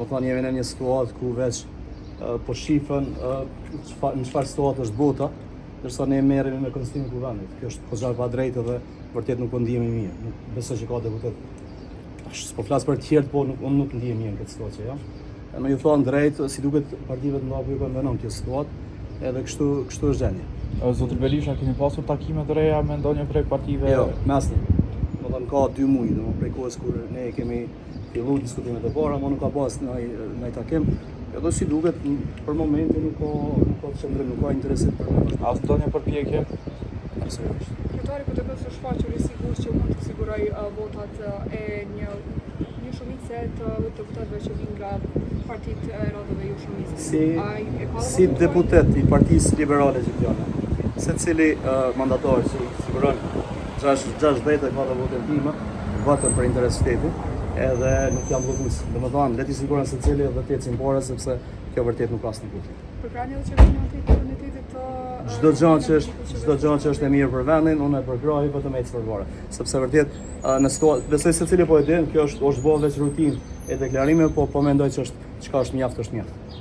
Më thonë jemi në një situatë ku veç po shifën në çfarë situatë është bota, ndërsa ne merremi me konstitin e kuvendit. Kjo është goxha pa drejtë dhe vërtet nuk po ndihemi mirë. Nuk besoj që ka deputet. Po flas për të tjerë, po unë nuk ndihem mirë në këtë situatë, ja. Më ju thonë drejt, si duket partive të mëdha po ju konvenon kjo situatë, edhe kështu është gjendja. Zotër Belisha, keni pasur takime të reja me ndonjë prej partive? Jo, me asnjë. Do të ka 2 muaj, do prej kohës kur ne kemi filluar diskutimet e para, më nuk ka pas ndonjë takim. Edhe si duket për momentin nuk ka qëndrim, nuk ka interesim për ne. As ndonjë përpjekje? Absolutisht. Kryetari PTB-s është shfaqur i sigurt që mund të siguroj votat e një shumice të deputetëve që vinë nga partitë e radhave ju shumicës. Si deputet i Partisë Liberale Gjipjane, secili mandatar që siguron 60 e ka të votën time, votën për interes shtetit, edhe nuk jam bllokues. Domethënë, le të siguron secili dhe të ecin para sepse kjo vërtet nuk ka asnjë kuptim. Përkrahni edhe qeverinë të unitetit të Çdo gjë që është e mirë për vendin, unë e përkraj vetëm ecë përpara. Sepse vërtet në situatë, besoj secili po e din, kjo është bërë veç rutinë e deklarimeve, po mendoj që çka është mjaft është mjaft.